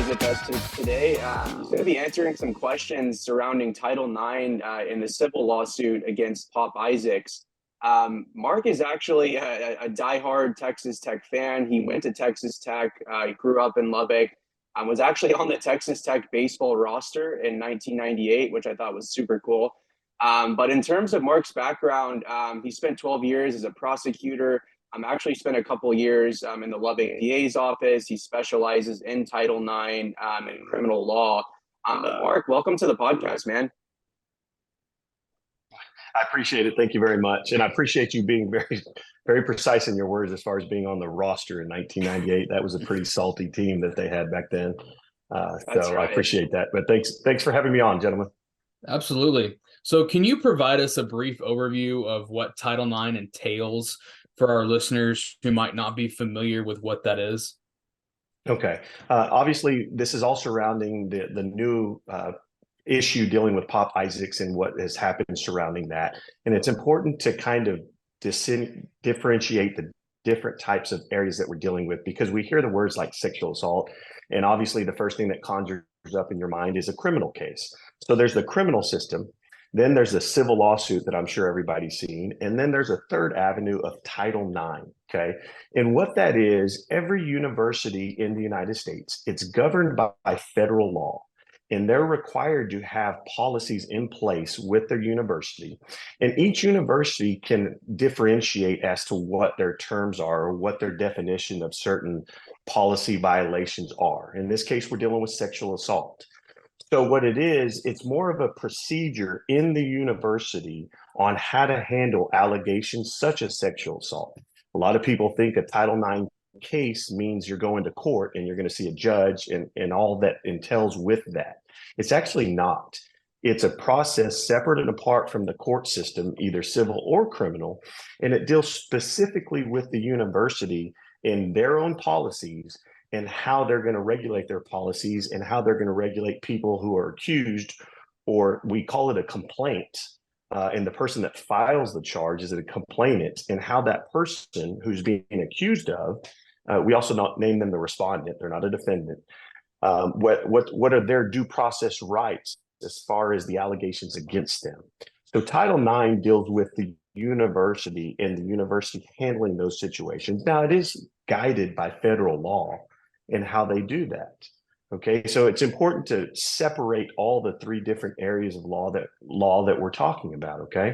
with us today. He's going to be answering some questions surrounding Title IX in the civil lawsuit against Pop Isaacs. Mark is actually a diehard Texas Tech fan. He went to Texas Tech. He grew up in Lubbock. Was actually on the Texas Tech baseball roster in 1998, which I thought was super cool. But in terms of Mark's background, he spent 12 years as a prosecutor. Actually spent a couple years in the Lubbock DA's office. He specializes in Title IX and criminal law. Mark, welcome to the podcast, man. I appreciate it. Thank you very much. And I appreciate you being very, very precise in your words as far as being on the roster in 1998. That was a pretty salty team that they had back then. So right. I appreciate that. But thanks for having me on, gentlemen. Absolutely. So can you provide us a brief overview of what Title IX entails for our listeners who might not be familiar with what that is? Okay. Obviously, this is all surrounding the new issue dealing with Pop Isaacs and what has happened surrounding that. And it's important to kind of differentiate the different types of areas that we're dealing with, because we hear the words like sexual assault. And obviously, the first thing that conjures up in your mind is a criminal case. So there's the criminal system. Then there's a civil lawsuit that I'm sure everybody's seen. And then there's a third avenue of Title IX, okay? And what that is, every university in the United States, it's governed by federal law. And they're required to have policies in place with their university. And each university can differentiate as to what their terms are or what their definition of certain policy violations are. In this case, we're dealing with sexual assault. So what it is, it's more of a procedure in the university on how to handle allegations such as sexual assault. A lot of people think a Title IX case means you're going to court and you're going to see a judge and all that entails with that. It's actually not. It's a process separate and apart from the court system, either civil or criminal, and it deals specifically with the university in their own policies and how they're going to regulate their policies and how they're going to regulate people who are accused, or we call it a complaint. And the person that files the charge is a complainant, and how that person who's being accused of, we also not name them the respondent, they're not a defendant. What are their due process rights as far as the allegations against them? So Title IX deals with the university and the university handling those situations. Now, it is guided by federal law and how they do that. Okay, so it's important to separate all the three different areas of law that we're talking about. Okay.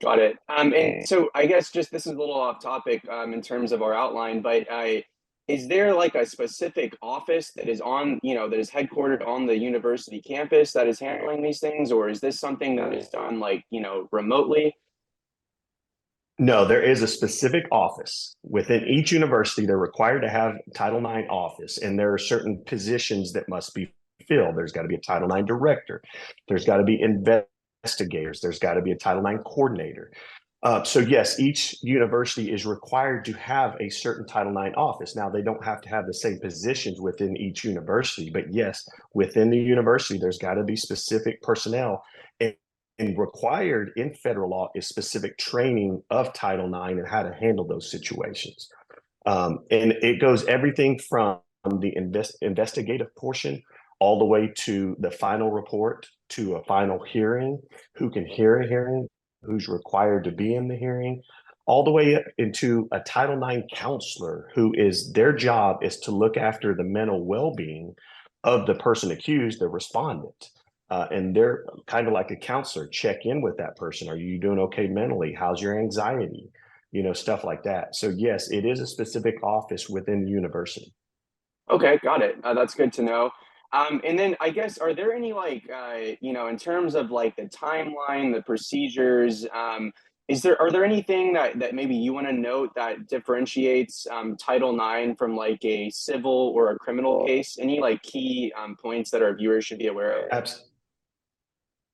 Got it. And so I guess just this is a little off topic in terms of our outline, but is there like a specific office that is on, that is headquartered on the university campus that is handling these things, or is this something that is done like, remotely? No, there is a specific office within each university. They're required to have Title IX office, and there are certain positions that must be filled. There's got to be a Title IX director. There's got to be investigators. There's got to be a Title IX coordinator. So yes, each university is required to have a certain Title IX office. Now, they don't have to have the same positions within each university, but yes, within the university, there's got to be specific personnel. And required in federal law is specific training of Title IX and how to handle those situations. And it goes everything from the investigative portion all the way to the final report, to a final hearing, who can hear a hearing, who's required to be in the hearing, all the way up into a Title IX counselor, who is their job is to look after the mental well-being of the person accused, the respondent. And they're kind of like a counselor, check in with that person. Are you doing okay mentally? How's your anxiety? Stuff like that. So yes, it is a specific office within the university. Okay, got it. That's good to know. And then I guess, are there any in terms of like the timeline, the procedures, are there anything that maybe you want to note that differentiates Title IX from like a civil or a criminal case? Any like key points that our viewers should be aware of?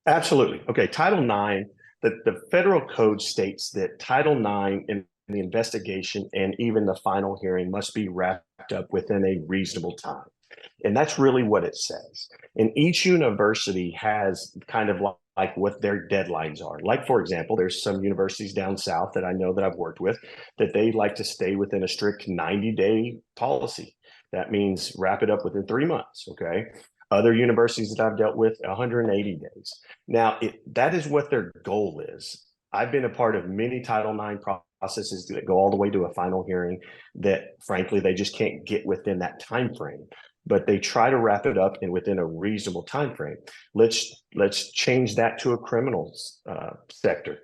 Absolutely. Okay. Title IX, the federal code states that Title IX in the investigation and even the final hearing must be wrapped up within a reasonable time. And that's really what it says. And each university has kind of like what their deadlines are. Like, for example, there's some universities down south that I know that I've worked with that they like to stay within a strict 90-day policy. That means wrap it up within 3 months. Okay. Other universities that I've dealt with, 180 days. Now, that is what their goal is. I've been a part of many Title IX processes that go all the way to a final hearing that, frankly, they just can't get within that time frame. But they try to wrap it up within a reasonable time frame. Let's change that to a criminal sector.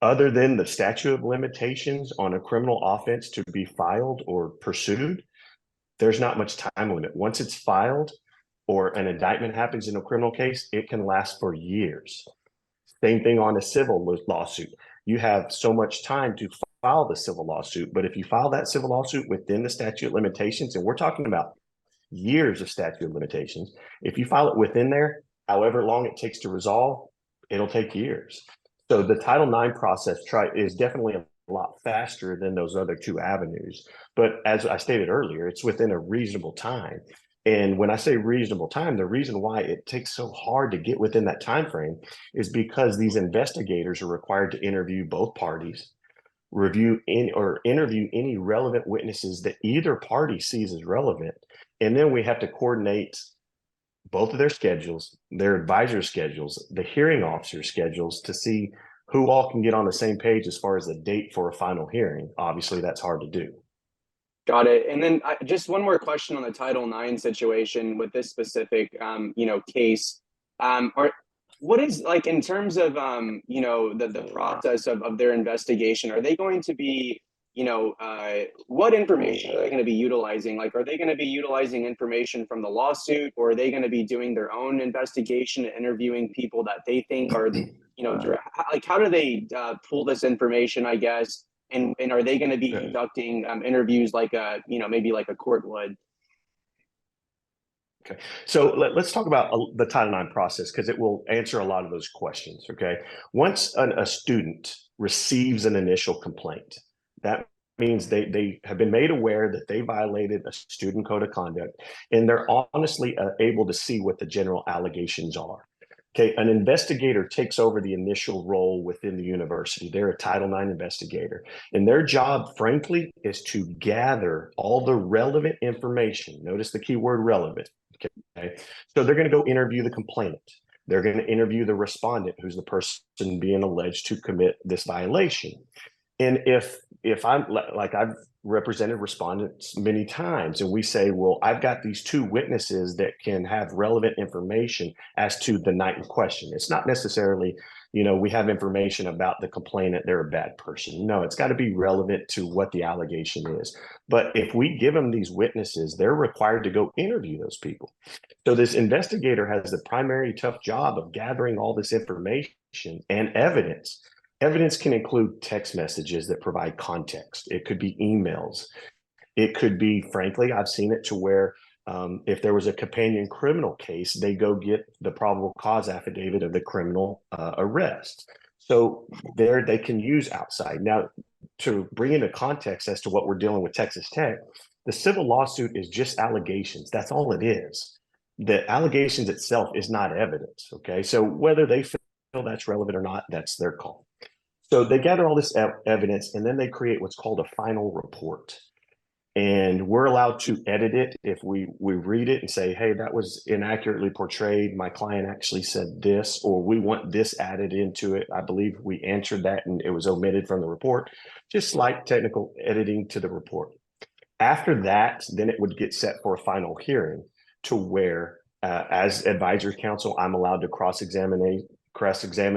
Other than the statute of limitations on a criminal offense to be filed or pursued, there's not much time limit. Once it's filed or an indictment happens in a criminal case, it can last for years. Same thing on a civil lawsuit. You have so much time to file the civil lawsuit, but if you file that civil lawsuit within the statute of limitations, and we're talking about years of statute of limitations, if you file it within there, however long it takes to resolve, it'll take years. So the Title IX process is definitely a lot faster than those other two avenues. But as I stated earlier, it's within a reasonable time. And when I say reasonable time, the reason why it takes so hard to get within that time frame is because these investigators are required to interview both parties, interview any relevant witnesses that either party sees as relevant. And then we have to coordinate both of their schedules, their advisor schedules, the hearing officer schedules to see who all can get on the same page as far as the date for a final hearing. Obviously, that's hard to do. Got it. And then just one more question on the Title IX situation with this specific, case. What is, like, in terms of, the process of their investigation? Are they going to be, what information are they going to be utilizing? Like, are they going to be utilizing information from the lawsuit, or are they going to be doing their own investigation and interviewing people that they think are, like, how do they pull this information, I guess? And are they going to be conducting interviews like maybe like a court would? Okay, so let's talk about the Title IX process, because it will answer a lot of those questions. Okay, once a student receives an initial complaint, that means they have been made aware that they violated a student code of conduct, and they're honestly able to see what the general allegations are. Okay, an investigator takes over the initial role within the university. They're a Title IX investigator, and their job, frankly, is to gather all the relevant information. Notice the key word relevant. Okay, so they're going to go interview the complainant. They're going to interview the respondent, who's the person being alleged to commit this violation. And if I'm like, I've represented respondents many times, and we say, well, I've got these two witnesses that can have relevant information as to the night in question. It's not necessarily, we have information about the complainant, they're a bad person. No, it's got to be relevant to what the allegation is. But if we give them these witnesses, they're required to go interview those people. So this investigator has the primary tough job of gathering all this information and evidence. Evidence can include text messages that provide context. It could be emails. It could be, frankly, I've seen it to where if there was a companion criminal case, they go get the probable cause affidavit of the criminal arrest. So there they can use outside. Now, to bring into context as to what we're dealing with Texas Tech, the civil lawsuit is just allegations. That's all it is. The allegations itself is not evidence. Okay, so whether they feel that's relevant or not, that's their call. So they gather all this evidence, and then they create what's called a final report. And we're allowed to edit it if we read it and say, hey, that was inaccurately portrayed. My client actually said this, or we want this added into it. I believe we answered that and it was omitted from the report. Just slight technical editing to the report. After that, then it would get set for a final hearing, to where as advisory counsel, I'm allowed to cross-examine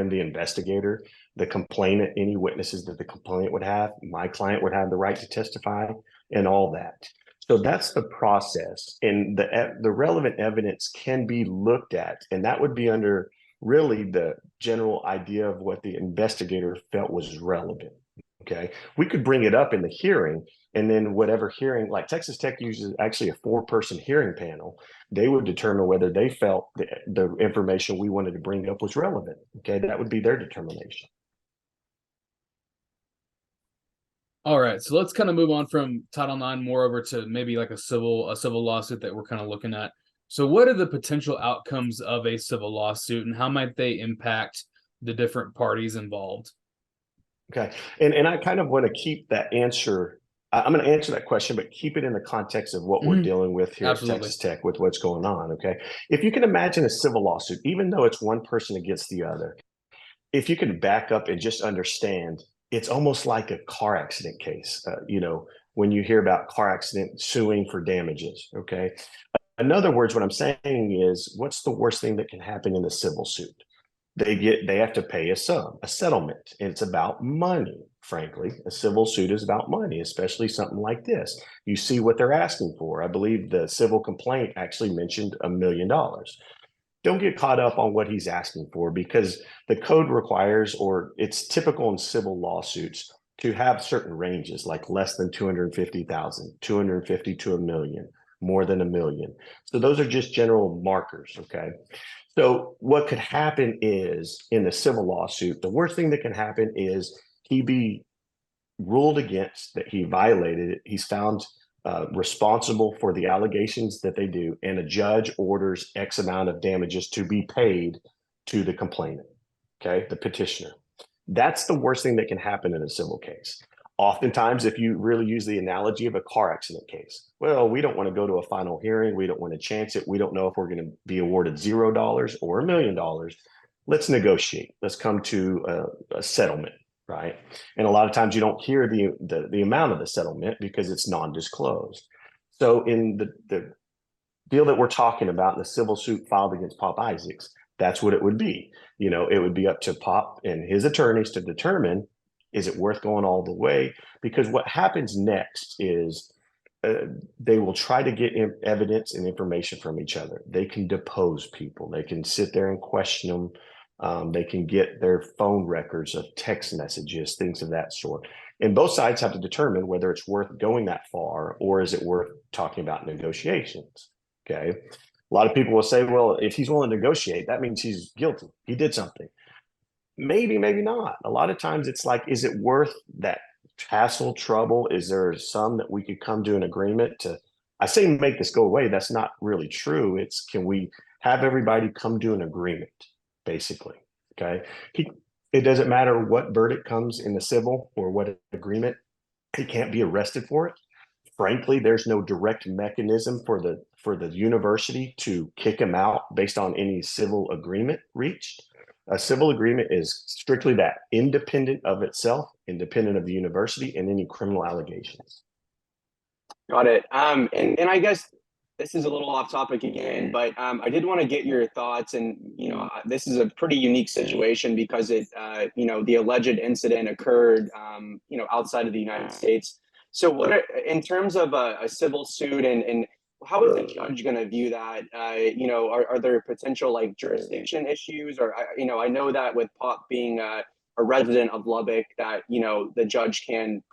the investigator, the complainant, any witnesses that the complainant would have. My client would have the right to testify and all that. So that's the process. And the relevant evidence can be looked at. And that would be under really the general idea of what the investigator felt was relevant. Okay. We could bring it up in the hearing, and then whatever hearing, like Texas Tech uses actually a 4-person hearing panel, they would determine whether they felt the information we wanted to bring up was relevant. Okay. That would be their determination. All right, so let's kind of move on from Title IX more over to maybe like a civil lawsuit that we're kind of looking at. So what are the potential outcomes of a civil lawsuit, and how might they impact the different parties involved? Okay, and I kind of want to keep that answer I'm going to answer that question, but keep it in the context of what we're dealing with here Absolutely. at Texas Tech with what's going on. Okay. If you can imagine a civil lawsuit, even though it's one person against the other, if you can back up and just understand, it's almost like a car accident case. When you hear about car accident suing for damages. Okay. In other words, what I'm saying is, what's the worst thing that can happen in a civil suit? They have to pay a sum, a settlement. And it's about money. Frankly, a civil suit is about money, especially something like this. You see what they're asking for. I believe the civil complaint actually mentioned $1 million. Don't get caught up on what he's asking for, because the code requires, or it's typical in civil lawsuits, to have certain ranges, like less than 250,000, 250 to $1 million, more than $1 million. So those are just general markers. Okay. So what could happen is, in a civil lawsuit, the worst thing that can happen is he be ruled against, that he violated it. He's found responsible for the allegations that they do, and a judge orders X amount of damages to be paid to the complainant, okay, the petitioner. That's the worst thing that can happen in a civil case. Oftentimes, if you really use the analogy of a car accident case, well, we don't want to go to a final hearing. We don't want to chance it. We don't know if we're going to be awarded $0 or $1 million. Let's negotiate. Let's come to a settlement, right? And a lot of times you don't hear the amount of the settlement because it's non-disclosed. So in the deal that we're talking about, in the civil suit filed against Pop Isaacs, that's what it would be. It would be up to Pop and his attorneys to determine, is it worth going all the way? Because what happens next is they will try to get evidence and information from each other. They can depose people. They can sit there and question them. They can get their phone records of text messages, things of that sort. And both sides have to determine whether it's worth going that far, or is it worth talking about negotiations. Okay. A lot of people will say, well, if he's willing to negotiate, that means he's guilty. He did something. Maybe, maybe not. A lot of times it's like, is it worth that hassle, trouble? Is there some that we could come to an agreement to? I say make this go away. That's not really true. It's, can we have everybody come to an agreement, basically? Okay. It doesn't matter what verdict comes in the civil or what agreement. He can't be arrested for it. Frankly, there's no direct mechanism for the university to kick him out based on any civil agreement reached. A civil agreement is strictly that, independent of itself, independent of the university and any criminal allegations. Got it. And I guess this is a little off topic again, but I did want to get your thoughts. And this is a pretty unique situation because the alleged incident occurred outside of the United States. So what in terms of a civil suit, and how is the judge going to view that? Are there potential like jurisdiction issues? Or I know that with Pop being a resident of Lubbock, that the judge can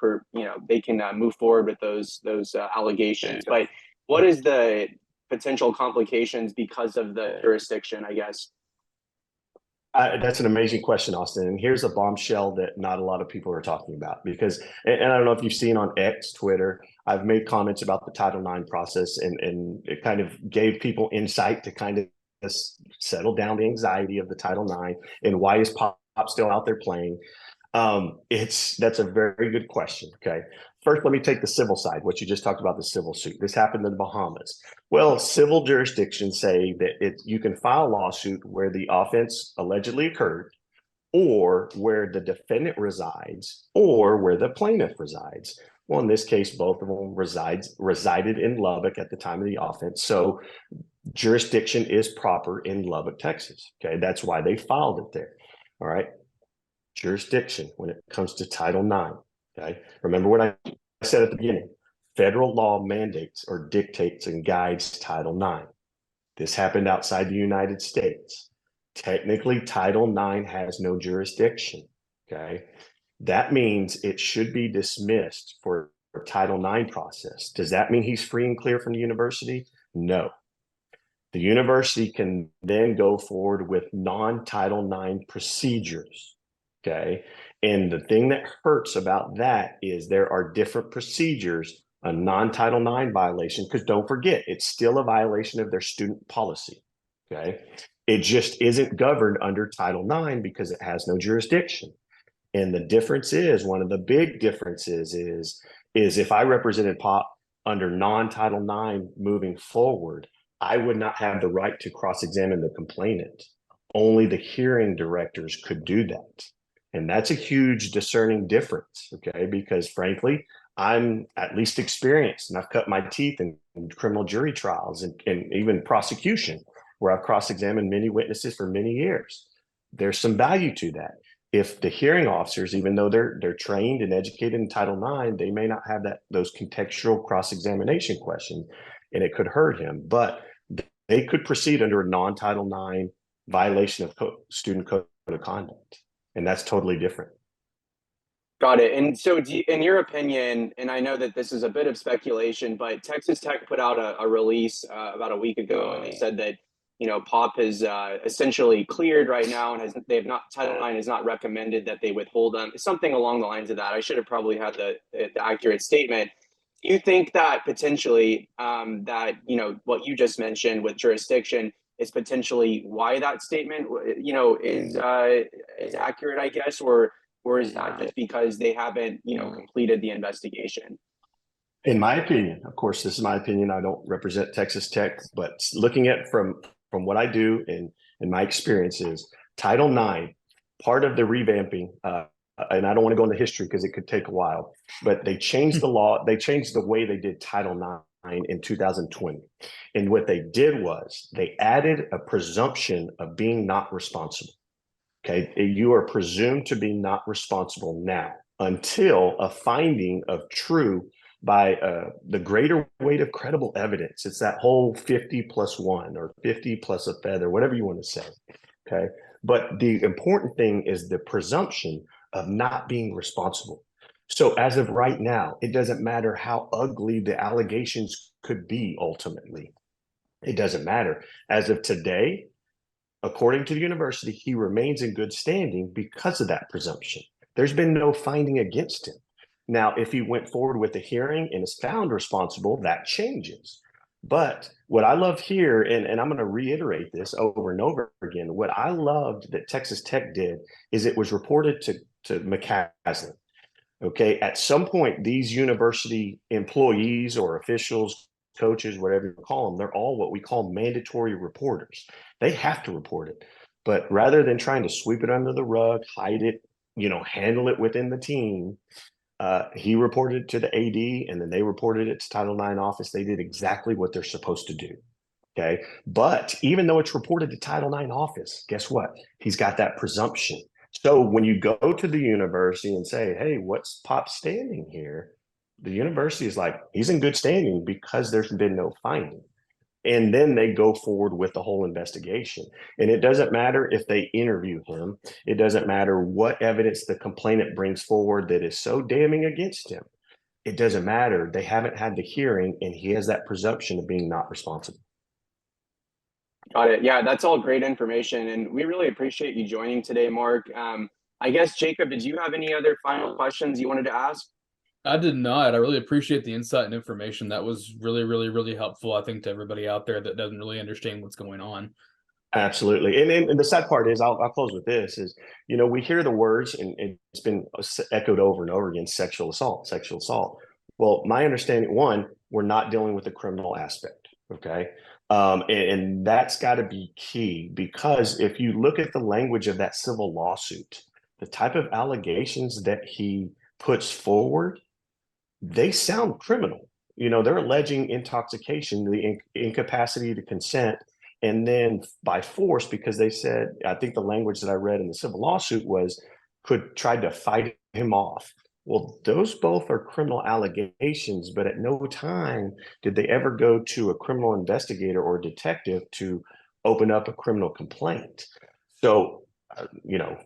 they can move forward with those allegations. But what is the potential complications because of the jurisdiction, I guess? That's an amazing question, Austin. And here's a bombshell that not a lot of people are talking about, because, and I don't know if you've seen on X, Twitter, I've made comments about the Title IX process, and it kind of gave people insight to kind of settle down the anxiety of the Title IX and why is Pop still out there playing. That's a very good question. Okay. First, let me take the civil side, what you just talked about, the civil suit. This happened in the Bahamas. Well, civil jurisdictions say that you can file a lawsuit where the offense allegedly occurred, or where the defendant resides, or where the plaintiff resides. Well, in this case, both of them resided in Lubbock at the time of the offense. So jurisdiction is proper in Lubbock, Texas. Okay. That's why they filed it there. All right. Jurisdiction when it comes to Title IX. Okay. Remember what I said at the beginning. Federal law mandates or dictates and guides Title IX. This happened outside the United States. Technically, Title IX has no jurisdiction. Okay. That means it should be dismissed for Title IX process. Does that mean he's free and clear from the university? No. The university can then go forward with non-Title IX procedures. Okay. And the thing that hurts about that is there are different procedures, a non-Title IX violation, because don't forget, it's still a violation of their student policy. Okay. It just isn't governed under Title IX because it has no jurisdiction. And the difference is, one of the big differences is is if I represented Pop under non-Title IX moving forward, I would not have the right to cross-examine the complainant. Only the hearing directors could do that. And that's a huge discerning difference, okay? Because frankly, I'm at least experienced and I've cut my teeth in criminal jury trials and even prosecution, where I've cross-examined many witnesses for many years. There's some value to that. If the hearing officers, even though they're trained and educated in Title IX, they may not have those contextual cross-examination questions, and it could hurt him. But they could proceed under a non-Title IX violation of student code of conduct, and that's totally different. Got it. And so, in your opinion, and I know that this is a bit of speculation, but Texas Tech put out a release about a week ago, and they said that Pop is essentially cleared right now, and Title IX has not recommended that they withhold them. Something along the lines of that. I should have probably had the accurate statement. Do you think that potentially that what you just mentioned with jurisdiction is potentially why that statement is accurate, I guess, or is that just because they haven't completed the investigation? In my opinion, of course, this is my opinion. I don't represent Texas Tech, but looking at from what I do and my experiences, Title IX, part of the revamping, and I don't want to go into history because it could take a while, but they changed the law. They changed the way they did Title IX in 2020. And what they did was they added a presumption of being not responsible. Okay, you are presumed to be not responsible now until a finding of true by the greater weight of credible evidence. It's that whole 50 plus 1 or 50 plus a feather, whatever you want to say. Okay, but the important thing is the presumption of not being responsible. So as of right now, it doesn't matter how ugly the allegations could be ultimately. It doesn't matter. As of today, according to the university, he remains in good standing because of that presumption. There's been no finding against him. Now, if he went forward with the hearing and is found responsible, that changes. But what I love here, and I'm going to reiterate this over and over again, what I loved that Texas Tech did is it was reported to McCaslin. Okay, at some point, these university employees or officials, coaches, whatever you call them, they're all what we call mandatory reporters. They have to report it. But rather than trying to sweep it under the rug, hide it, handle it within the team, he reported it to the AD, and then they reported it to Title IX office. They did exactly what they're supposed to do. Okay. But even though it's reported to Title IX office, guess what? He's got that presumption. So when you go to the university and say, hey, what's Pop standing here? The university is like, he's in good standing because there's been no finding. And then they go forward with the whole investigation. And it doesn't matter if they interview him. It doesn't matter what evidence the complainant brings forward that is so damning against him. It doesn't matter. They haven't had the hearing, and he has that presumption of being not responsible. Got it. Yeah, that's all great information. And we really appreciate you joining today, Mark. I guess, Jacob, did you have any other final questions you wanted to ask? I did not. I really appreciate the insight and information. That was really, really, really helpful, I think, to everybody out there that doesn't really understand what's going on. Absolutely. And the sad part is, I'll close with this, is, we hear the words, and it's been echoed over and over again, sexual assault, sexual assault. Well, my understanding, one, we're not dealing with the criminal aspect. Okay. And that's got to be key, because if you look at the language of that civil lawsuit, the type of allegations that he puts forward, they sound criminal. They're alleging intoxication, the incapacity to consent, and then by force, because they said, I think the language that I read in the civil lawsuit was, tried to fight him off. Well, those both are criminal allegations, but at no time did they ever go to a criminal investigator or detective to open up a criminal complaint. So,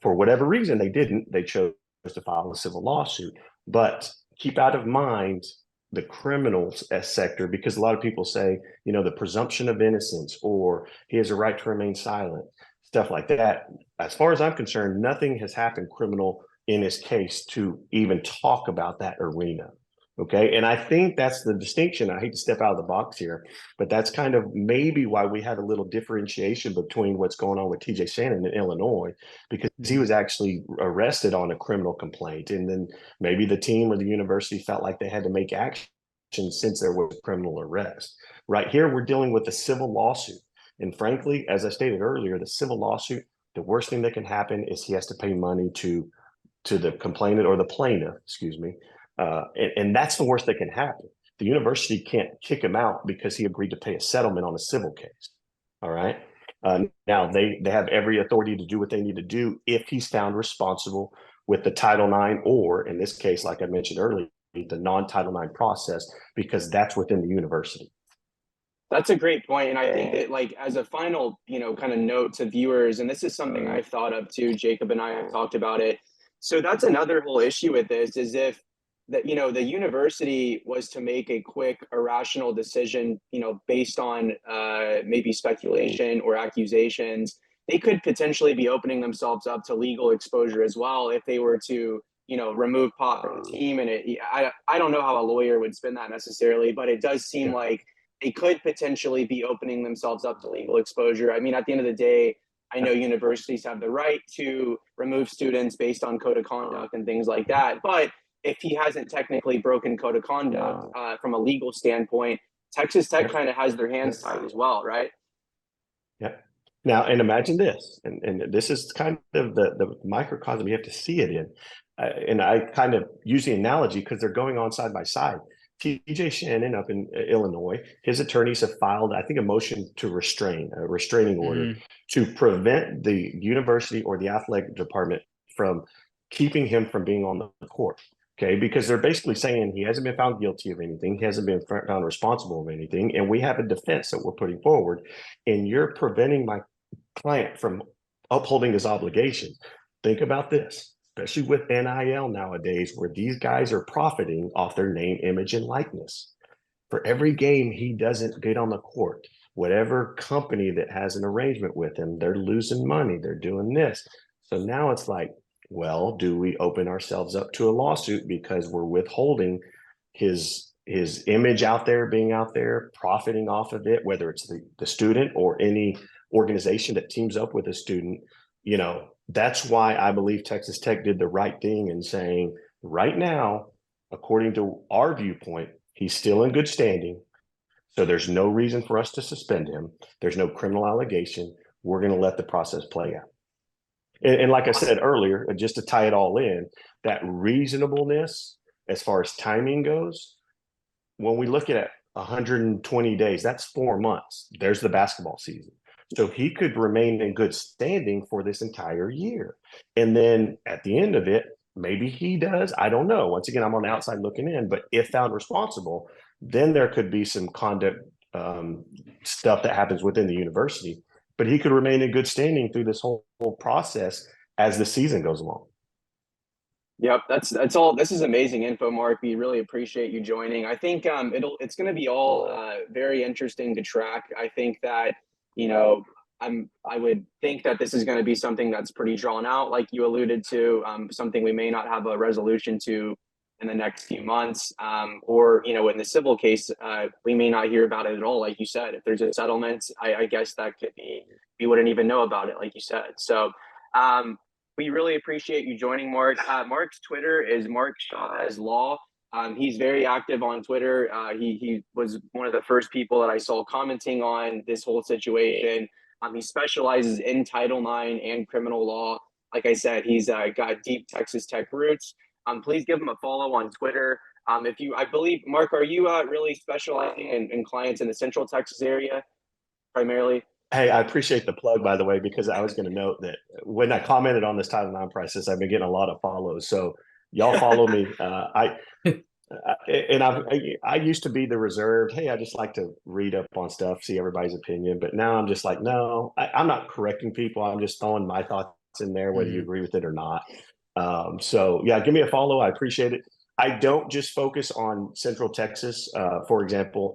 for whatever reason, they chose to file a civil lawsuit. But keep out of mind the criminals sector, because a lot of people say, the presumption of innocence, or he has a right to remain silent, stuff like that. As far as I'm concerned, nothing has happened criminal in his case to even talk about that arena. Okay. And I think that's the distinction. I hate to step out of the box here, but that's kind of maybe why we had a little differentiation between what's going on with TJ Shannon in Illinois, because he was actually arrested on a criminal complaint. And then maybe the team or the university felt like they had to make action since there was a criminal arrest. Right here, we're dealing with a civil lawsuit. And frankly, as I stated earlier, the civil lawsuit, the worst thing that can happen is he has to pay money to the complainant or the plaintiff, excuse me. And that's the worst that can happen. The university can't kick him out because he agreed to pay a settlement on a civil case. All right. Now they have every authority to do what they need to do if he's found responsible with the Title IX, or in this case, like I mentioned earlier, the non-Title IX process, because that's within the university. That's a great point. And I think that, like, as a final, kind of note to viewers, and this is something I've thought of too, Jacob and I have talked about it. So that's another whole issue with this, is if that, the university was to make a quick, irrational decision, based on maybe speculation or accusations, they could potentially be opening themselves up to legal exposure as well if they were to, remove Pop from the team. And I don't know how a lawyer would spin that necessarily, but it does seem like they could potentially be opening themselves up to legal exposure. I mean, at the end of the day, I know universities have the right to remove students based on code of conduct and things like that. But if he hasn't technically broken code of conduct from a legal standpoint, Texas Tech kind of has their hands tied as well, right? Yeah. Now, and imagine this, and this is kind of the microcosm you have to see it in. And I kind of use the analogy because they're going on side by side. TJ Shannon up in Illinois, his attorneys have filed, I think, a motion to restrain, a restraining order to prevent the university or the athletic department from keeping him from being on the court. Okay, because they're basically saying he hasn't been found guilty of anything, he hasn't been found responsible of anything, and we have a defense that we're putting forward, and you're preventing my client from upholding his obligation. Think about this, especially with NIL nowadays, where these guys are profiting off their name, image, and likeness. For every game he doesn't get on the court, whatever company that has an arrangement with him, they're losing money, they're doing this. So now it's like, well, do we open ourselves up to a lawsuit because we're withholding his image out there, being out there, profiting off of it, whether it's the student or any organization that teams up with a student? That's why I believe Texas Tech did the right thing in saying, right now, according to our viewpoint, he's still in good standing. So there's no reason for us to suspend him. There's no criminal allegation. We're going to let the process play out. And like I said earlier, just to tie it all in, that reasonableness as far as timing goes, when we look at 120 days, that's 4 months. There's the basketball season. So he could remain in good standing for this entire year. And then at the end of it, maybe he does. I don't know. Once again, I'm on the outside looking in, but if found responsible, then there could be some conduct stuff that happens within the university. But he could remain in good standing through this whole process as the season goes along. Yep, that's all. This is amazing info, Mark. We really appreciate you joining. I think it's going to be all very interesting to track. I think that I would think that this is going to be something that's pretty drawn out, like you alluded to, something we may not have a resolution to in the next few months, or in the civil case, we may not hear about it at all. Like you said, if there's a settlement, I guess that could be, we wouldn't even know about it, like you said. So. We really appreciate you joining, Mark. Mark's Twitter is Marc Chavez Law. He's very active on Twitter. He was one of the first people that I saw commenting on this whole situation. He specializes in Title IX and criminal law. Like I said, he's got deep Texas Tech roots. Please give him a follow on Twitter. I believe, Mark, are you really specializing in clients in the Central Texas area primarily? Hey, I appreciate the plug, by the way, because I was going to note that when I commented on this Title IX process, I've been getting a lot of follows. So y'all follow me. I used to be the reserved. Hey, I just like to read up on stuff, see everybody's opinion. But now I'm just like, no, I'm not correcting people. I'm just throwing my thoughts in there, whether you agree with it or not. So yeah, give me a follow. I appreciate it. I don't just focus on Central Texas. For example,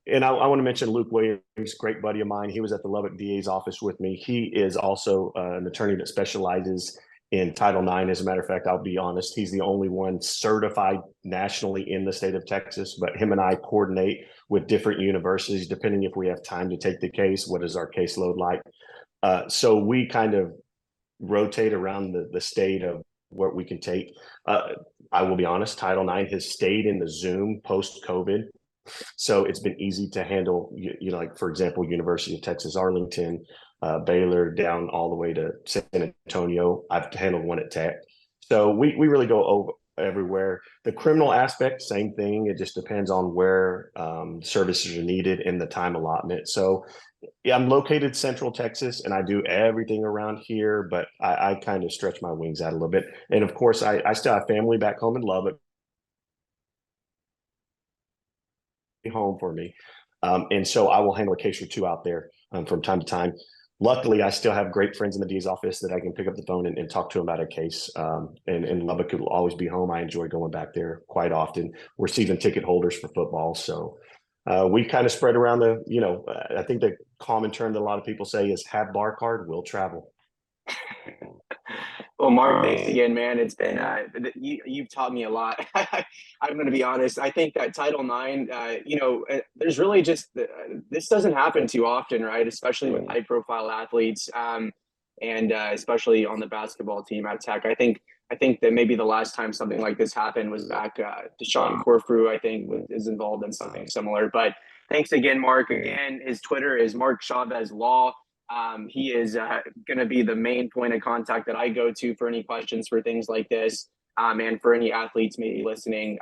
and I want to mention Luke Williams, great buddy of mine. He was at the Lubbock DA's office with me. He is also an attorney that specializes in Title IX. As a matter of fact, I'll be honest, he's the only one certified nationally in the state of Texas, but him and I coordinate with different universities, depending if we have time to take the case, what is our caseload like. So we kind of rotate around the state of what we can take. I will be honest, Title IX has stayed in the Zoom post-COVID. So it's been easy to handle, like, for example, University of Texas, Arlington, Baylor, down all the way to San Antonio. I've handled one at Tech. So we really go over everywhere. The criminal aspect, same thing. It just depends on where services are needed and the time allotment. So yeah, I'm located Central Texas, and I do everything around here, but I kind of stretch my wings out a little bit. And of course, I still have family back home in Lubbock, home for me. And so I will handle a case or two out there from time to time. Luckily, I still have great friends in the D's office that I can pick up the phone and talk to them about a case. And Lubbock will always be home. I enjoy going back there quite often. We're season ticket holders for football. So we kind of spread around I think the common term that a lot of people say is have bar card, we'll travel. Well, Mark, thanks again, man. It's been you've taught me a lot. I'm going to be honest. I think that Title IX, there's really just this doesn't happen too often, right? Especially with high-profile athletes, and especially on the basketball team at Tech. I think that maybe the last time something like this happened was back. Deshaun Corfu, I think, is involved in something similar. But thanks again, Mark. Again, his Twitter is Marc Chavez Law. He is going to be the main point of contact that I go to for any questions for things like this, and for any athletes maybe listening,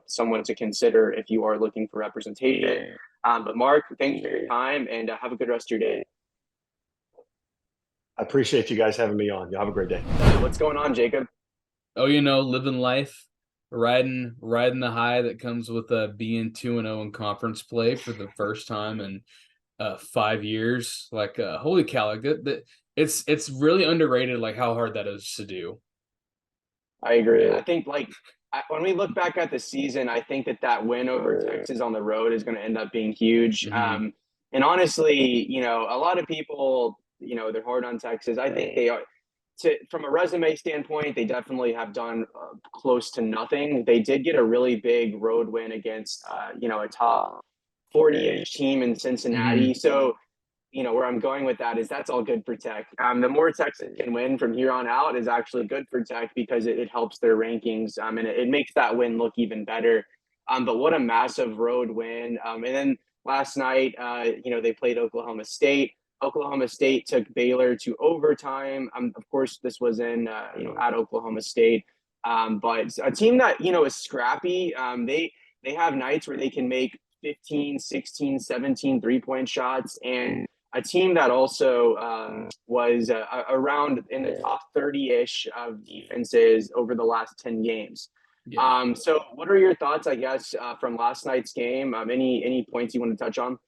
someone to consider if you are looking for representation. But Mark, thanks for your time, and have a good rest of your day. I appreciate you guys having me on. You have a great day. What's going on, Jacob? Oh, living life, riding the high that comes with being 2-0 in conference play for the first time in 5 years. Like, holy cow, like that it's really underrated, like how hard that is to do. I agree. I think when we look back at the season, I think that win over Texas on the road is going to end up being huge. Mm-hmm. And honestly, a lot of people, they're hard on Texas. I think they are. From a resume standpoint, they definitely have done close to nothing. They did get a really big road win against, a top 40-ish team in Cincinnati. Mm-hmm. So, where I'm going with that is that's all good for Tech. The more Texas can win from here on out is actually good for Tech because it helps their rankings, and it makes that win look even better. But what a massive road win. And then last night, they played Oklahoma State. Oklahoma State took Baylor to overtime. Of course, this was in, at Oklahoma State. But a team that, is scrappy. They have nights where they can make 15, 16, 17 three-point shots, and a team that also was around in the top 30-ish of defenses over the last 10 games. Yeah. So what are your thoughts, I guess, from last night's game? Any points you want to touch on?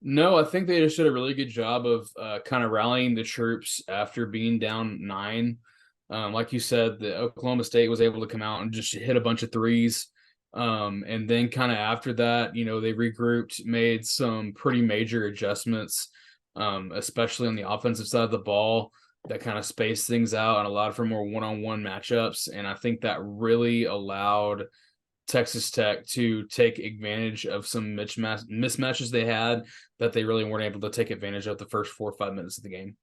No, I think they just did a really good job of kind of rallying the troops after being down 9. Like you said, the Oklahoma State was able to come out and just hit a bunch of threes. And then kind of after that, they regrouped, made some pretty major adjustments, especially on the offensive side of the ball that kind of spaced things out and allowed for more one-on-one matchups. And I think that really allowed Texas Tech to take advantage of some mismatches they had that they really weren't able to take advantage of the first 4 or 5 minutes of the game.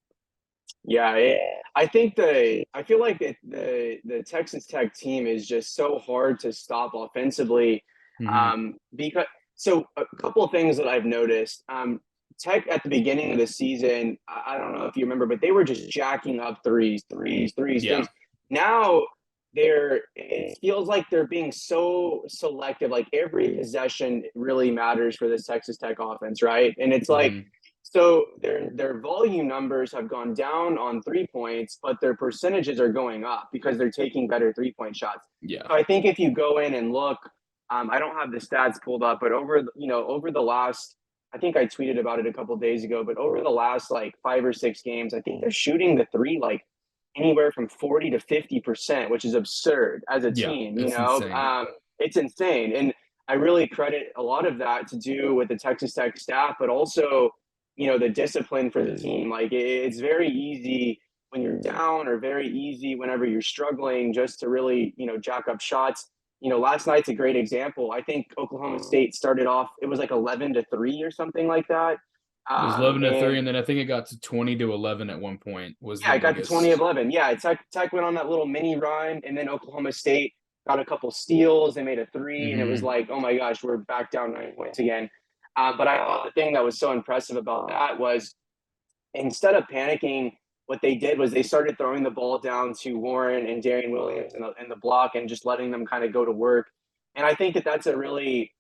Yeah, I feel like the Texas Tech team is just so hard to stop offensively. Mm-hmm. Because a couple of things that I've noticed. Tech at the beginning of the season, I don't know if you remember, but they were just jacking up threes. Yeah. Now it feels like they're being so selective. Like every possession really matters for this Texas Tech offense, right? And it's like, so their volume numbers have gone down on 3 points, but their percentages are going up because they're taking better 3-point shots. Yeah. So I think if you go in and look, I don't have the stats pulled up, but over the last, I think I tweeted about it a couple of days ago, but over the last 5 or 6 games, I think they're shooting the three anywhere from 40 to 50%, which is absurd as a team. Insane. It's insane, and I really credit a lot of that to do with the Texas Tech staff, but also the discipline for the team. Like it's very easy when you're down, or very easy whenever you're struggling, just to really, jack up shots. Last night's a great example. I think Oklahoma State started off, it was like 11-3 or something like that. It was 11-3, And and then I think it got to 20-11 at one point. Was yeah, the it got to biggest. 20-11. Yeah, Tech went on that little mini run, and then Oklahoma State got a couple steals. They made a 3, and it was like, oh my gosh, we're back down 9 points again. But I thought the thing that was so impressive about that was, instead of panicking, what they did was they started throwing the ball down to Warren and Darian Williams in the block, and just letting them kind of go to work. And I think that that's a really,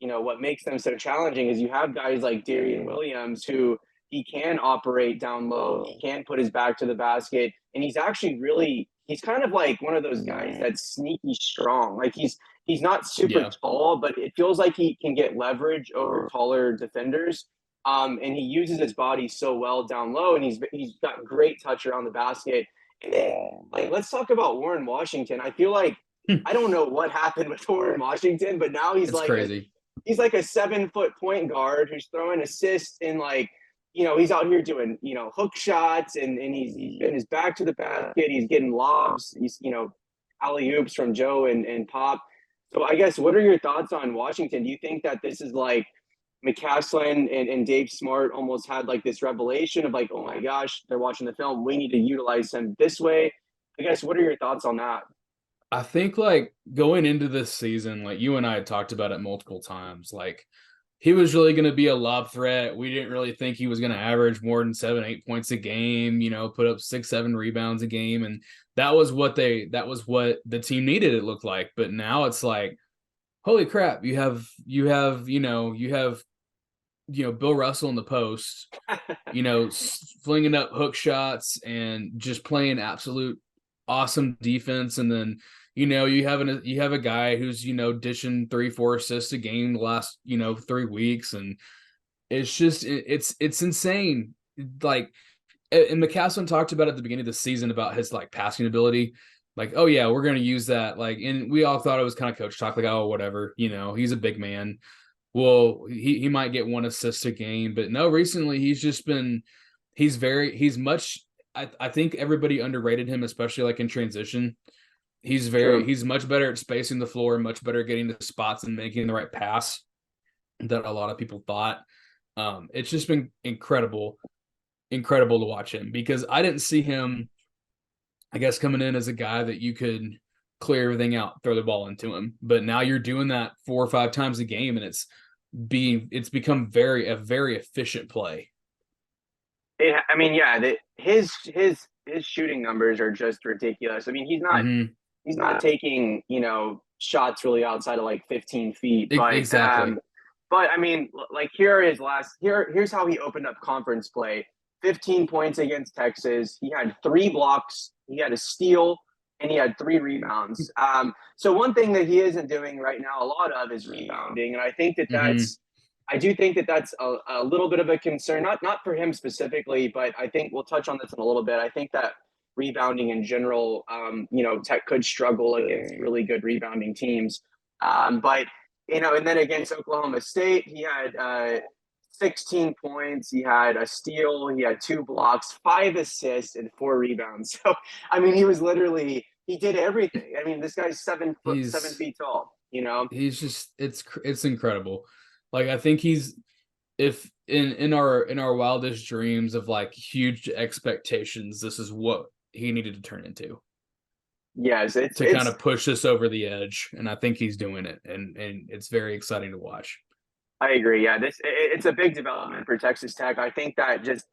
what makes them so challenging is you have guys like Darian Williams, who he can operate down low, he can put his back to the basket, and he's actually he's kind of like one of those guys that's sneaky strong. Like he's not super tall, but it feels like he can get leverage over taller defenders. And he uses his body so well down low, and he's got great touch around the basket. And then, like, let's talk about Warren Washington. I feel like I don't know what happened with Warren Washington, but now he's crazy. He's like a 7-foot point guard who's throwing assists, and like, he's out here doing, hook shots, and he's getting his back to the basket. He's getting lobs. He's, alley oops from Joe and Pop. So I guess, what are your thoughts on Washington? Do you think that this is like McCaslin and Dave Smart almost had like this revelation of like, oh my gosh, they're watching the film, we need to utilize him this way? I guess, what are your thoughts on that? I think, like, going into this season, like you and I had talked about it multiple times, like he was really going to be a lob threat. We didn't really think he was going to average more than 7-8 points a game, put up 6-7 rebounds a game. And that was what the team needed, it looked like. But now it's like, holy crap, you have Bill Russell in the post, flinging up hook shots and just playing absolute awesome defense. And then, you have a guy who's, dishing 3-4 assists a game the last, 3 weeks. And it's just, it's insane. Like, and McCaslin talked about at the beginning of the season about his like passing ability. Like, oh yeah, we're going to use that. Like, and we all thought it was kind of coach talk, like, oh, whatever, he's a big man. Well, he might get 1 assist a game, but no, recently I think everybody underrated him, especially like in transition. He's much better at spacing the floor, much better at getting the spots and making the right pass than a lot of people thought. It's just been incredible to watch him, because I didn't see him, I guess, coming in as a guy that you could clear everything out, throw the ball into him. But now you're doing that 4 or 5 times a game, and it's become a very efficient play. Yeah, I mean, yeah, his shooting numbers are just ridiculous. I mean, he's not taking, shots really outside of like 15 feet. But exactly. But I mean, like, here's how he opened up conference play. 15 points against Texas. He had 3 blocks. He had a steal, and he had 3 rebounds. So one thing that he isn't doing right now a lot of is rebounding, and I think that I do think that that's a little bit of a concern, not for him specifically, but I think we'll touch on this in a little bit. I think that rebounding in general, Tech could struggle against really good rebounding teams. But, and then against Oklahoma State, he had 16 points, he had a steal, he had 2 blocks, 5 assists, and 4 rebounds. So, I mean, he did everything. I mean, this guy's 7 feet tall, He's just, it's incredible. Like, I think if in our wildest dreams of like huge expectations, this is what he needed to turn into. Yes, to kind of push us over the edge, and I think he's doing it, and it's very exciting to watch. I agree. Yeah, it's a big development for Texas Tech. I think that just,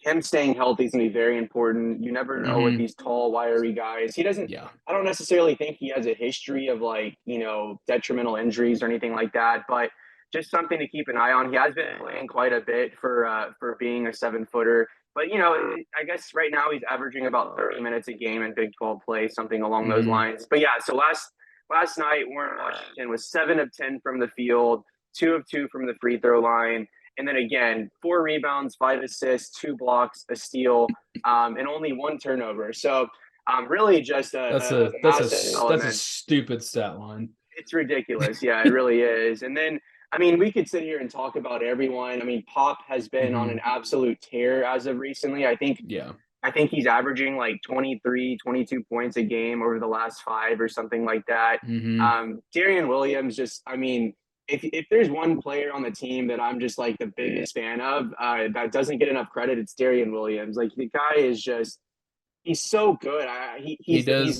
him staying healthy is going to be very important. You never know with these tall, wiry guys. He doesn't. Yeah. I don't necessarily think he has a history of like, detrimental injuries or anything like that, but just something to keep an eye on. He has been playing quite a bit for being a 7-footer. But, I guess right now he's averaging about 30 minutes a game in Big 12 play, something along those lines. But yeah, so last night, Warren Washington was 7 of 10 from the field, 2 of 2 from the free throw line. And then again, 4 rebounds, 5 assists, 2 blocks, a steal, and only 1 turnover. So really just that's a stupid stat line. It's ridiculous. Yeah, it really is. And then, I mean, we could sit here and talk about everyone. I mean, Pop has been on an absolute tear as of recently. I think I think he's averaging like 23, 22 points a game over the last five or something like that. Mm-hmm. Darian Williams, just, I mean, if there's one player on the team that I'm just like the biggest fan of that doesn't get enough credit, it's Darian Williams. Like the guy is just, he's so good. He does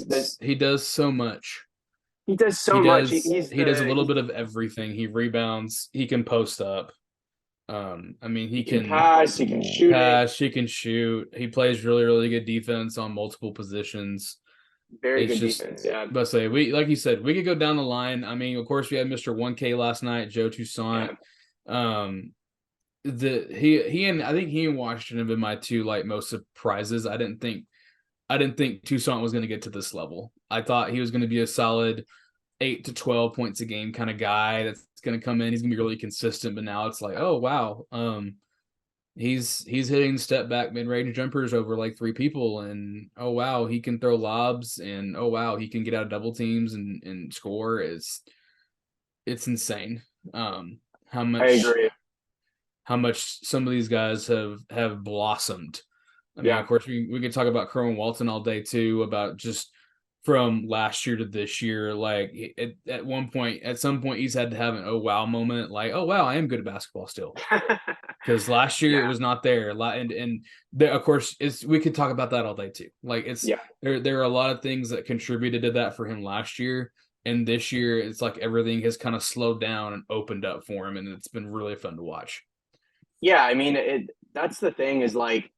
so much. He does so much. He's He does a little he's, bit of everything. He rebounds, he can post up. I mean, he can pass, he can shoot it. he can shoot. He plays really, really good defense on multiple positions. Very It's good just, defense. Yeah. but say we like you said, we could go down the line. I mean, of course, we had Mr. 1K last night, Joe Toussaint. Yeah. He and I think he and Washington have been my two like most surprises. I didn't think Toussaint was going to get to this level. I thought he was going to be a solid 8 to 12 points a game kind of guy that's going to come in. He's going to be really consistent, but now it's like, oh wow, he's hitting step back mid range jumpers over like three people, and oh wow, he can throw lobs, and oh wow, he can get out of double teams and score. It's insane. How I agree. much some of these guys have blossomed. I mean, Yeah. of course, we could talk about Kerwin Walton all day too, about just from last year to this year. Like at some point, he's had to have an oh wow moment. Like, oh wow, I am good at basketball still. Because last year it was not there. And there, of course, we could talk about that all day too. Like there are a lot of things that contributed to that for him last year. And this year, it's like everything has kind of slowed down and opened up for him, and it's been really fun to watch. Yeah, I mean, that's the thing is like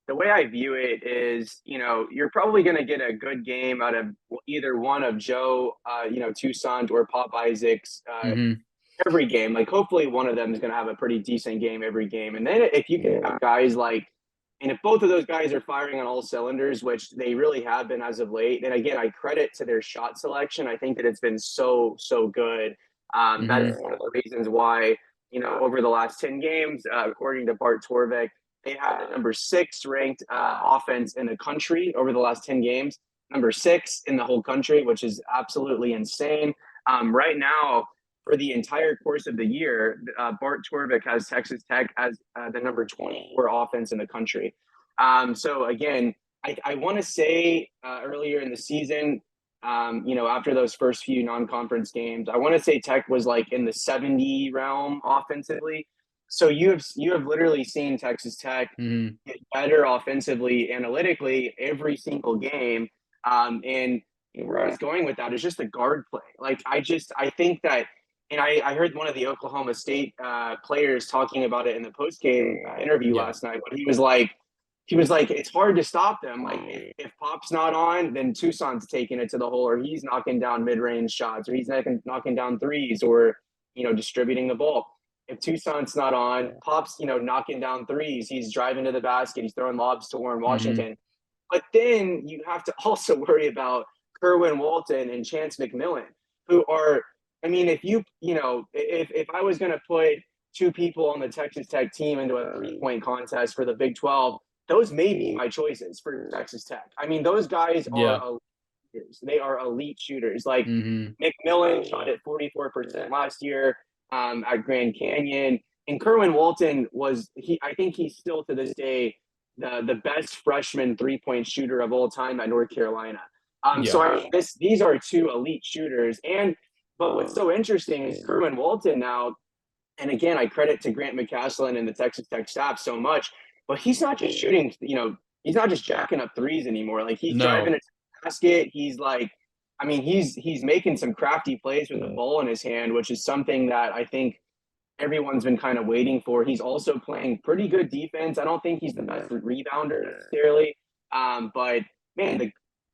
the way I view it is, you're probably going to get a good game out of either one of Joe, Toussaint or Pop Isaacs Mm-hmm. every game. Like hopefully one of them is going to have a pretty decent game every game. And then if you can have guys like, and if both of those guys are firing on all cylinders, which they really have been as of late, then again, I credit to their shot selection. I think that it's been so, so good. That is one of the reasons why, over the last 10 games, according to Bart Torvik, they have the number 6 ranked offense in the country over the last 10 games, number 6 in the whole country, which is absolutely insane. Right now, for the entire course of the year, Bart Torvik has Texas Tech as the number 24 offense in the country. So again, I want to say earlier in the season, after those first few non-conference games, I want to say Tech was like in the 70 realm offensively. So you have literally seen Texas Tech get better offensively, analytically every single game. And where I was going with that is just the guard play. Like I think that, and I heard one of the Oklahoma State players talking about it in the post-game interview last night. But he was like, it's hard to stop them. Like if Pop's not on, then Toussaint's taking it to the hole, or he's knocking down mid-range shots, or he's knocking down threes, or distributing the ball. If Toussaint's not on, Pop's knocking down threes. He's driving to the basket. He's throwing lobs to Warren Washington. But then you have to also worry about Kerwin Walton and Chance McMillan, who are. I mean, if I was going to put two people on the Texas Tech team into a 3-point contest for the Big 12, those may be my choices for Texas Tech. I mean, those guys are elite. They are elite shooters. Like McMillan shot at 44% last year at Grand Canyon, and Kerwin Walton I think he's still to this day the best freshman 3-point shooter of all time at North Carolina. These are two elite shooters. But what's so interesting is Kerwin Walton now, and again, I credit to Grant McCaslin and the Texas Tech staff so much, but he's not just shooting, he's not just jacking up threes anymore. Like he's driving it to the basket. He's like, I mean, he's making some crafty plays with the ball in his hand, which is something that I think everyone's been kind of waiting for. He's also playing pretty good defense. I don't think he's the best rebounder necessarily. But man,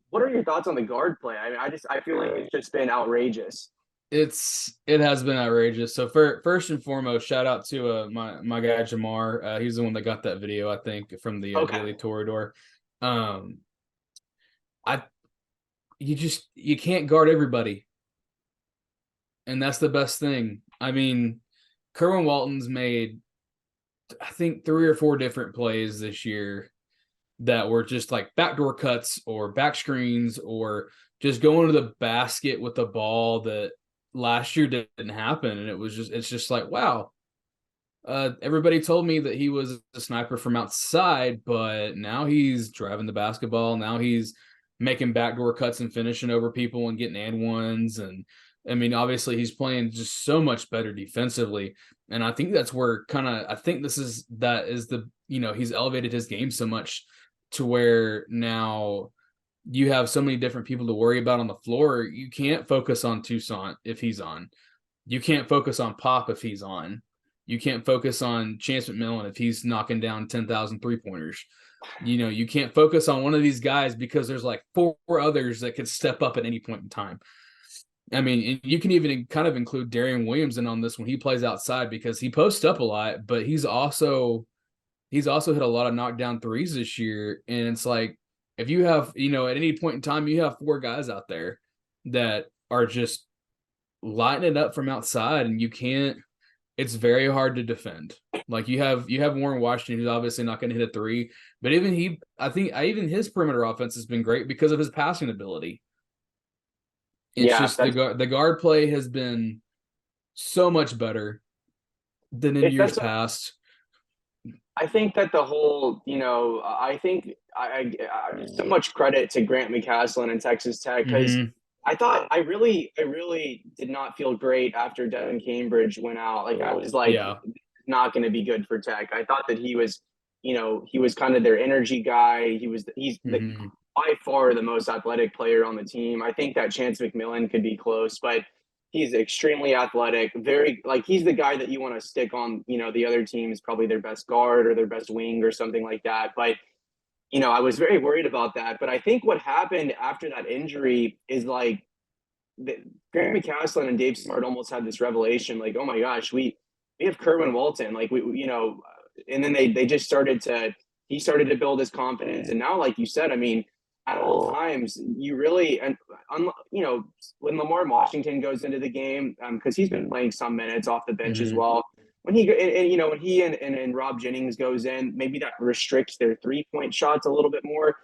what are your thoughts on the guard play? I mean, I feel like it's just been outrageous. It has been outrageous. So first and foremost, shout out to my guy Jamar. He's the one that got that video, I think, from the Daily Torador. You can't guard everybody, and that's the best thing. I mean, Kerwin Walton's made, I think, 3 or 4 different plays this year that were just like backdoor cuts or back screens or just going to the basket with the ball that last year didn't happen. And it's just like, wow, Everybody told me that he was a sniper from outside, but now he's driving the basketball. Now he's making backdoor cuts and finishing over people and getting and ones. And I mean, obviously, he's playing just so much better defensively. And I think that's where I think that is the, he's elevated his game so much to where now you have so many different people to worry about on the floor. You can't focus on Toussaint if he's on. You can't focus on Pop if he's on. You can't focus on Chance McMillan if he's knocking down 10,000 3-pointers. You can't focus on one of these guys because there's like 4 others that could step up at any point in time. I mean, you can even kind of include Darian Williamson on this when he plays outside because he posts up a lot, but he's also hit a lot of knockdown threes this year. And it's like, if you have, at any point in time, you have 4 guys out there that are just lighting it up from outside, and it's very hard to defend. Like you have Warren Washington, who's obviously not going to hit a 3, but even his perimeter offense has been great because of his passing ability. It's just the guard play has been so much better than in years past. I think that the whole, I think I so much credit to Grant McCasland and Texas Tech because I really did not feel great after Devin Cambridge went out. Like I was like, not going to be good for Tech. I thought that he was kind of their energy guy. He's by far the most athletic player on the team. I think that Chance McMillan could be close, but he's extremely athletic. He's the guy that you want to stick on, the other team is probably their best guard or their best wing or something like that. But, I was very worried about that. But I think what happened after that injury is like Grant McCasland and Dave Smart almost had this revelation, like, oh my gosh, we have Kerwin Walton. Like and then he started to build his confidence. And now, like you said, I mean, at all times, you really, and when Lamar Washington goes into the game, because he's been playing some minutes off the bench as well. When he and Rob Jennings goes in, maybe that restricts their 3-point shots a little bit more.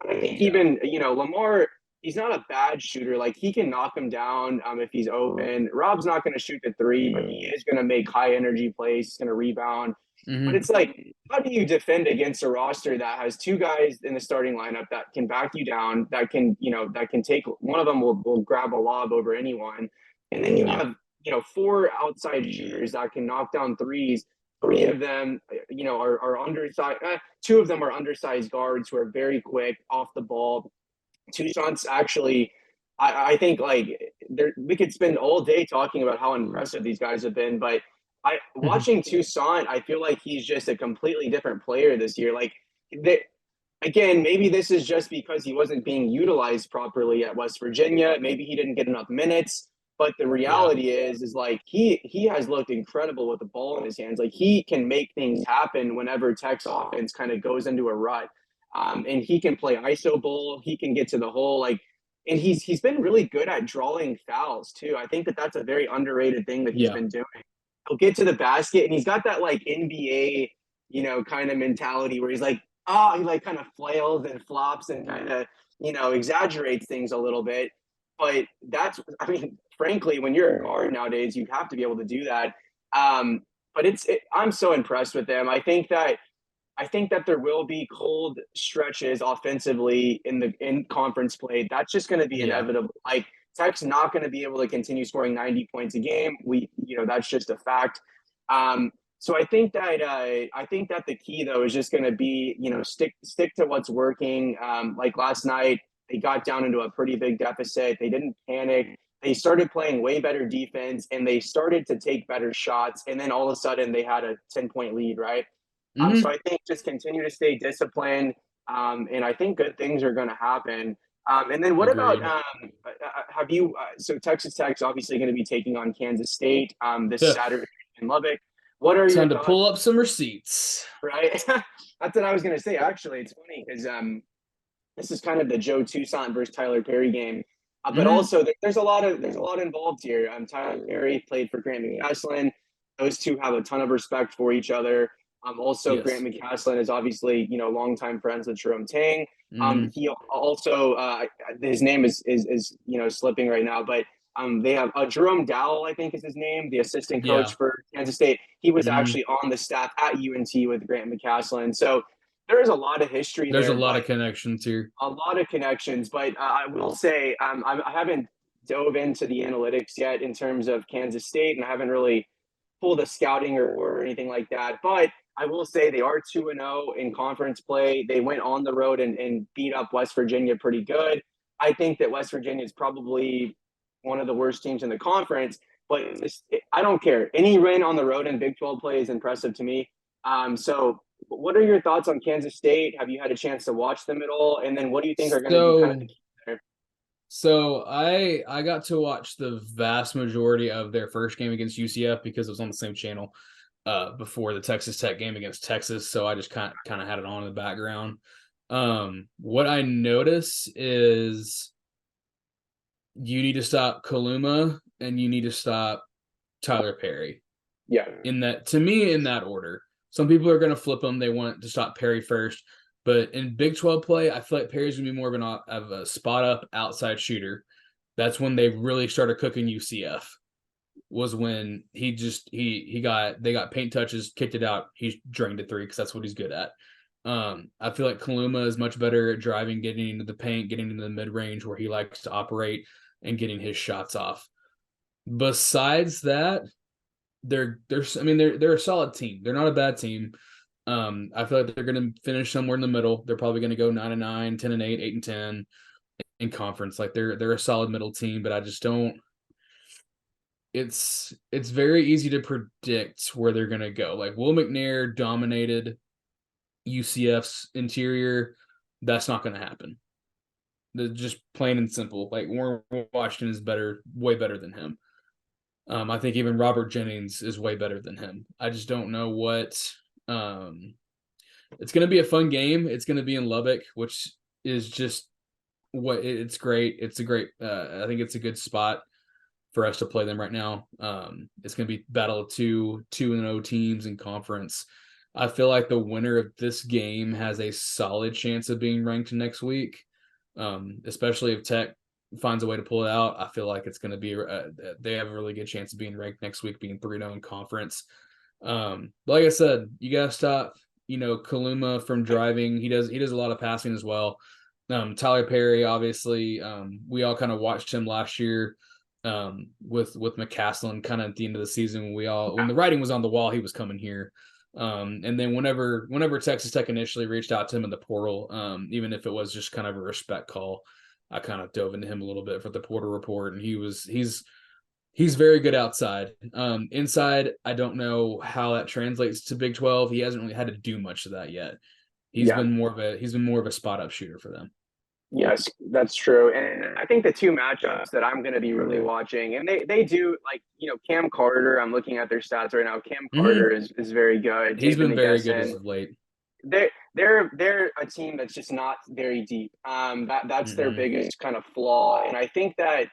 I think even Lamar, he's not a bad shooter. Like he can knock him down if he's open. Rob's not going to shoot the 3, but he is going to make high energy plays. He's going to rebound. But it's like, how do you defend against a roster that has 2 guys in the starting lineup that can back you down, that can take, one of them will grab a lob over anyone. And then you have, 4 outside shooters that can knock down threes. 3 of them, are undersized. 2 of them are undersized guards who are very quick off the ball. Toussaint's actually, I think we could spend all day talking about how impressive these guys have been, but watching Toussaint, I feel like he's just a completely different player this year. Like, again, maybe this is just because he wasn't being utilized properly at West Virginia. Maybe he didn't get enough minutes. But the reality is like he has looked incredible with the ball in his hands. Like he can make things happen whenever Tech's offense kind of goes into a rut. And he can play iso ball. He can get to the hole. And he's been really good at drawing fouls too. I think that's a very underrated thing that he's been doing. He'll get to the basket and he's got that like NBA, kind of mentality where he's like, he like kind of flails and flops and kind of, exaggerates things a little bit. But frankly, when you're a guard nowadays, you have to be able to do that. But I'm so impressed with them. I think that there will be cold stretches offensively in conference play. That's just going to be inevitable. Like Tech's not going to be able to continue scoring 90 points a game. That's just a fact. So I think that the key though is just going to be, stick to what's working. Like last night, they got down into a pretty big deficit. They didn't panic. They started playing way better defense and they started to take better shots. And then all of a sudden they had a 10-point lead, right? So I think just continue to stay disciplined. And I think good things are going to happen. And then what about, so Texas Tech's obviously going to be taking on Kansas State this Saturday in Lubbock. What are time to pull up some receipts? Right. That's what I was going to say. Actually, it's funny because this is kind of the Joe Toussaint versus Tyler Perry game. But also there's a lot involved here. Tyler Perry played for Grant McCasland. Those two have a ton of respect for each other. Grant McCasland is obviously, longtime friends with Jerome Tang. He also, his name is slipping right now, but They have Jerome Dowell, I think is his name, the assistant Yeah. coach for Kansas State. He was Mhm. actually on the staff at UNT with Grant McCasland. So there is a lot of history There's a there, lot but of connections here. a lot of connections. But I will say I haven't dove into the analytics yet in terms of Kansas State, and I haven't really pulled a scouting or anything like that. But I will say they are 2-0 in conference play. They went on the road and beat up West Virginia pretty good. I think that West Virginia is probably one of the worst teams in the conference, but I don't care. Any win on the road in Big 12 play is impressive to me. So, what are your thoughts on Kansas State? Have you had a chance to watch them at all? And then, what do you think are going to be kind of the So key there? So I got to watch the vast majority of their first game against UCF because it was on the same channel before the Texas Tech game against Texas. So I just kind of had it on in the background. What I notice is you need to stop Kaluma and you need to stop Tyler Perry. Yeah, In that order. Some people are going to flip them. They want to stop Perry first. But in Big 12 play, I feel like Perry's going to be more of a spot up outside shooter. That's when they really started cooking UCF. Was when they got paint touches, kicked it out. He drained a three because that's what he's good at. I feel like Kaluma is much better at driving, getting into the paint, getting into the mid range where he likes to operate and getting his shots off. Besides that, they're a solid team. They're not a bad team. I feel like they're going to finish somewhere in the middle. They're probably going to go 9-9, 10-8, 8-10 in conference. Like they're a solid middle team, but I just don't. It's very easy to predict where they're going to go. Like Will McNair dominated UCF's interior. That's not going to happen. They're just plain and simple. Like Warren Washington is way better than him. I think even Robert Jennings is way better than him. I just don't know what. It's going to be a fun game. It's going to be in Lubbock, which is just it's great. It's a great. I think it's a good spot for us to play them right now. It's going to be battle of 2-0 teams in conference. I feel like the winner of this game has a solid chance of being ranked next week, especially if Tech finds a way to pull it out. I feel like it's going to be they have a really good chance of being ranked next week, being 3-0 in conference. Like I said, you got to stop, Kaluma from driving. He does a lot of passing as well. Tyler Perry, obviously, we all kind of watched him last year with McCasland kind of at the end of the season when the writing was on the wall, he was coming here. And then whenever Texas Tech initially reached out to him in the portal, even if it was just kind of a respect call, I kind of dove into him a little bit for the portal report, and he's very good outside. Inside, I don't know how that translates to Big 12. He hasn't really had to do much of that yet. He's been more of a spot up shooter for them. Yes, that's true. And I think the two matchups that I'm going to be really watching, and they do, like, Cam Carter, I'm looking at their stats right now. Cam Carter is very good. He's been very Tapin good as Nagesen, of late. they're a team that's just not very deep. That's their biggest kind of flaw. And I think that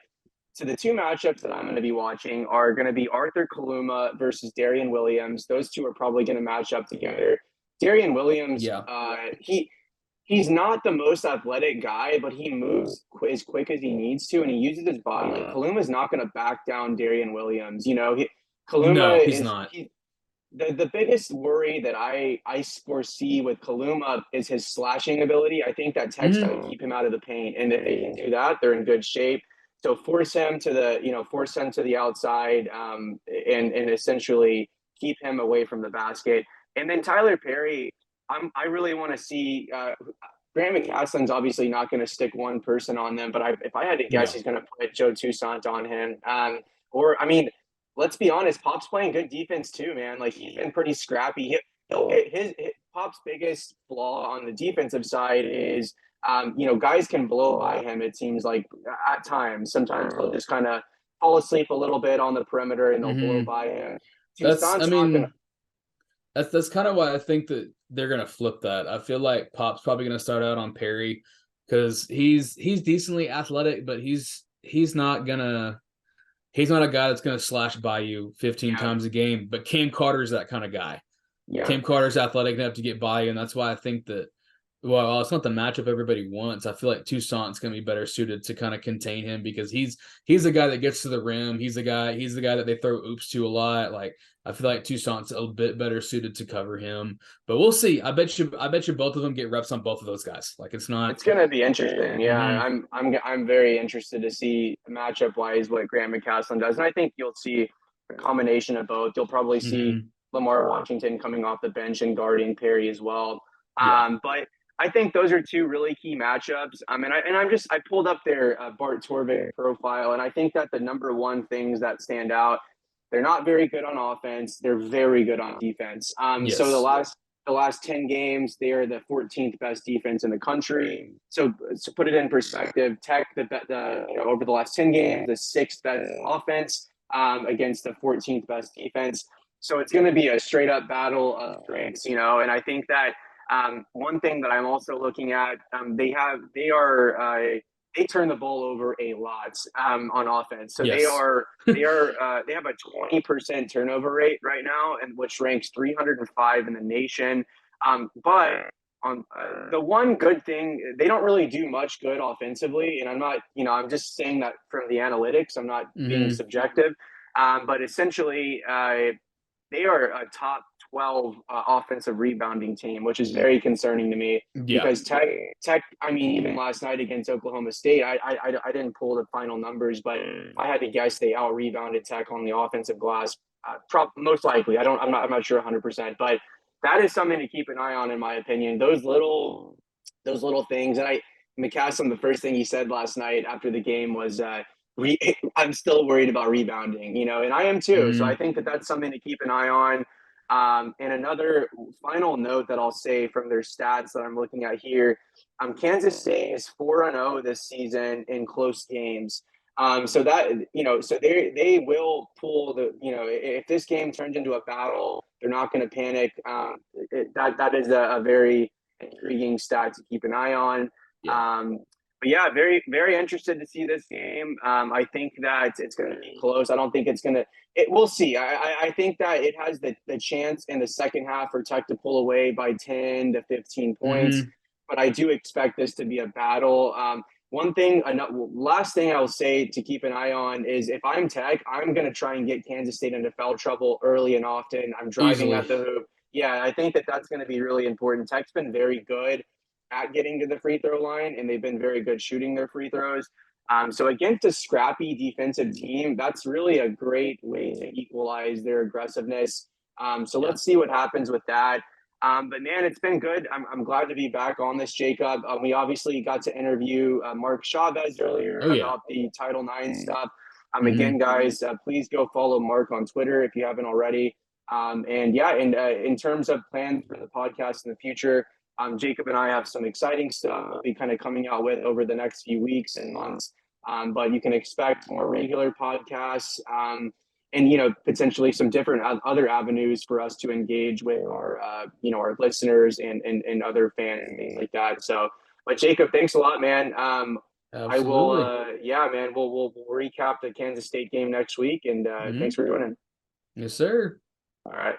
the two matchups that I'm going to be watching are going to be Arthur Kaluma versus Darian Williams. Those two are probably going to match up together. Darian Williams, Yeah. He's not the most athletic guy, but he moves as quick as he needs to, and he uses his body. Like Kaluma's not going to back down Darian Williams. No, Kaluma he's not. The biggest worry that I foresee with Kaluma is his slashing ability. I think that Tech's going to keep him out of the paint, and if they can do that, they're in good shape. So force him to the outside, and essentially keep him away from the basket. And then Tyler Perry, I really want to see. Grant McCaslin's obviously not going to stick one person on them, but if I had to guess, he's going to put Joe Toussaint on him. Let's be honest, Pop's playing good defense too, man. Like he's been pretty scrappy. His Pop's biggest flaw on the defensive side is, guys can blow by him. It seems like at times, sometimes they'll just kind of fall asleep a little bit on the perimeter and they'll blow by him. That's kind of why I think that they're gonna flip that. I feel like Pop's probably gonna start out on Perry because he's decently athletic, but he's not a guy that's gonna slash by you 15 times a game. But Cam Carter's that kind of guy. Yeah. Cam Carter's athletic enough to get by you, and that's why I think that Well, it's not the matchup everybody wants. I feel like Toussaint's going to be better suited to kind of contain him because he's the guy that gets to the rim. He's the guy that they throw oops to a lot. Like I feel like Toussaint's a bit better suited to cover him. But we'll see. I bet you both of them get reps on both of those guys. Like it's not. It's gonna be interesting. Yeah, Mhm. I'm very interested to see matchup wise what Graham McCaslin does, and I think you'll see a combination of both. You'll probably see Mhm. Lamar Washington coming off the bench and guarding Perry as well. Yeah. But I think those are two really key matchups. I pulled up their Bart Torvik profile, and I think that the number one things that stand out, they're not very good on offense. They're very good on defense. So Yes. the last 10 games, they are the 14th best defense in the country. So to put it in perspective, Tech, over the last 10 games, the sixth best offense against the 14th best defense. So it's going to be a straight up battle of strengths, and I think that one thing that I'm also looking at, they turn the ball over a lot on offense. So Yes. they have a 20% turnover rate right now, and which ranks 305 in the nation. But on the one good thing, they don't really do much good offensively, and I'm not, I'm just saying that from the analytics. I'm not being Hmm. subjective, but essentially, they are a top 12 offensive rebounding team, which is very concerning to me Yeah. because Tech. I mean, even last night against Oklahoma State, I didn't pull the final numbers, but I had to guess they out rebounded Tech on the offensive glass. Most likely, I'm not sure 100%, but that is something to keep an eye on, in my opinion. Those little things, and McCaslin, the first thing he said last night after the game was. I'm still worried about rebounding, and I am too. So I Hmm. think that that's something to keep an eye on. And another final note that I'll say from their stats that I'm looking at here, Kansas State is 4-0 this season in close games. So that so they will pull if this game turns into a battle, they're not going to panic. That is a very intriguing stat to keep an eye on. Yeah. Um, but yeah, very, very interested to see this game. I think that it's going to be close. I don't think it's going to. We'll see. I think that it has the chance in the second half for Tech to pull away by 10 to 15 points. Hmm. But I do expect this to be a battle. Last thing I'll say to keep an eye on is if I'm Tech, I'm going to try and get Kansas State into foul trouble early and often. I'm driving Easily. at the hoop. Yeah, I think that that's going to be really important. Tech's been very good at getting to the free throw line, and they've been very good shooting their free throws. So against a scrappy defensive team, that's really a great way to equalize their aggressiveness. So Yeah. let's see what happens with that. But man, it's been good. I'm glad to be back on this, Jacob. We obviously got to interview Marc Chavez earlier Oh yeah. about the Title IX stuff. Again, Hmm. guys, please go follow Marc on Twitter if you haven't already. And yeah, and in terms of plans for the podcast in the future, Jacob and I have some exciting stuff we'll be kind of coming out with over the next few weeks and months. But you can expect more regular podcasts and potentially some different other avenues for us to engage with our our listeners and other fans and things like that. So, but Jacob, thanks a lot, man. I will, Absolutely. yeah, man. We'll recap the Kansas State game next week, and thanks Hmm. for joining. Yes, sir. All right.